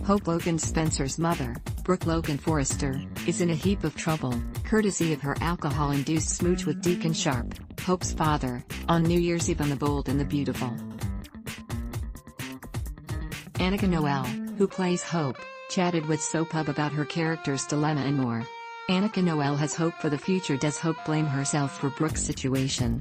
Hope Logan Spencer's mother, Brooke Logan Forrester, is in a heap of trouble, courtesy of her alcohol-induced smooch with Deacon Sharp, Hope's father, on New Year's Eve on The Bold and the Beautiful. Annika Noelle, who plays Hope, chatted with SoPub about her character's dilemma and more. Annika Noelle has hope for the future. Does Hope blame herself for Brooke's situation?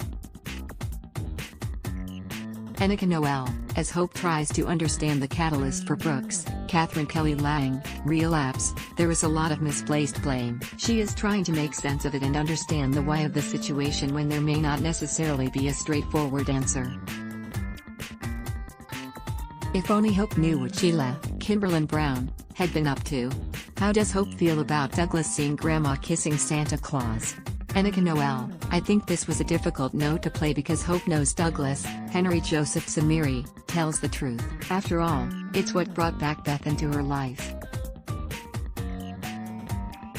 Annika Noelle, as Hope tries to understand the catalyst for Brooke's, Catherine Kelly Lang, relapse, there is a lot of misplaced blame. She is trying to make sense of it and understand the why of the situation when there may not necessarily be a straightforward answer. If only Hope knew what Sheila, Kimberlin Brown, had been up to. How does Hope feel about Douglas seeing Grandma kissing Santa Claus? Annika Noelle, I think this was a difficult note to play because Hope knows Douglas, Henry Joseph Samiri, tells the truth. After all, it's what brought back Beth into her life.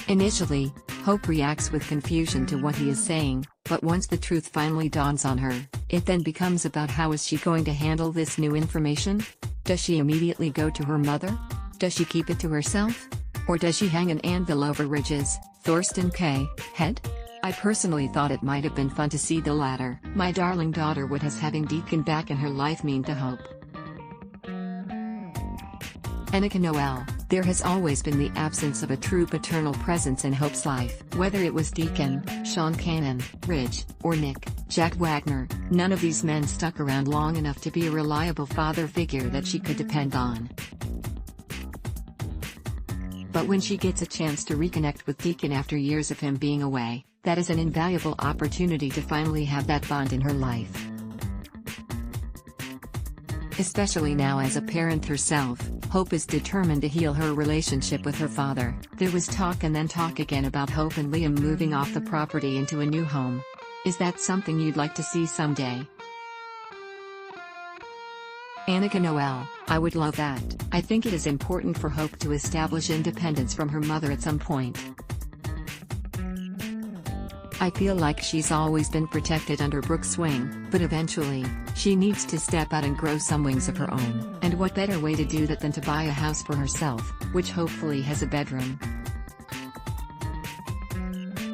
Initially, Hope reacts with confusion to what he is saying, but once the truth finally dawns on her, it then becomes about how is she going to handle this new information? Does she immediately go to her mother? Does she keep it to herself? Or does she hang an anvil over Ridge's, Thorsten K., head? I personally thought it might have been fun to see the latter. My darling daughter, what has having Deacon back in her life mean to Hope? Annika Noelle, there has always been the absence of a true paternal presence in Hope's life. Whether it was Deacon, Sean Cannon, Ridge, or Nick, Jack Wagner, none of these men stuck around long enough to be a reliable father figure that she could depend on. But when she gets a chance to reconnect with Deacon after years of him being away, that is an invaluable opportunity to finally have that bond in her life. Especially now as a parent herself, Hope is determined to heal her relationship with her father. There was talk and then talk again about Hope and Liam moving off the property into a new home. Is that something you'd like to see someday? Annika Noelle, I would love that. I think it is important for Hope to establish independence from her mother at some point. I feel like she's always been protected under Brooke's wing, but eventually, she needs to step out and grow some wings of her own. And what better way to do that than to buy a house for herself, which hopefully has a bedroom.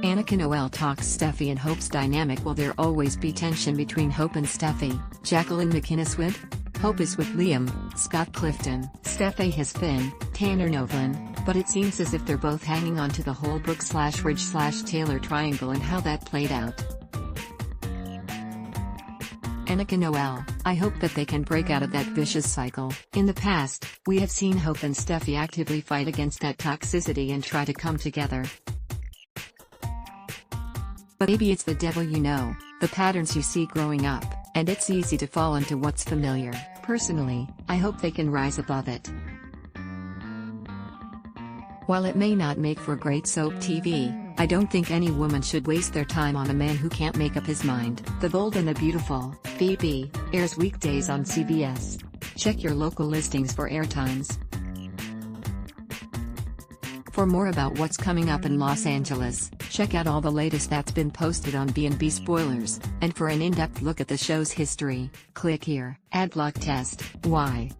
Annika Noelle talks Steffi and Hope's dynamic. Will there always be tension between Hope and Steffi? Jacqueline McInnes with? Hope is with Liam, Scott Clifton. Steffi has Finn, Tanner Novlin, but it seems as if they're both hanging on to the whole Brooke/Ridge/Taylor triangle and how that played out. Annika Noelle, I hope that they can break out of that vicious cycle. In the past, we have seen Hope and Steffi actively fight against that toxicity and try to come together. But maybe it's the devil you know, the patterns you see growing up, and it's easy to fall into what's familiar. Personally, I hope they can rise above it. While it may not make for great soap TV, I don't think any woman should waste their time on a man who can't make up his mind. The Bold and the Beautiful, BB, airs weekdays on CBS. Check your local listings for airtimes. For more about what's coming up in Los Angeles, check out all the latest that's been posted on B&B Spoilers, and for an in-depth look at the show's history, click here. Adblock test, why?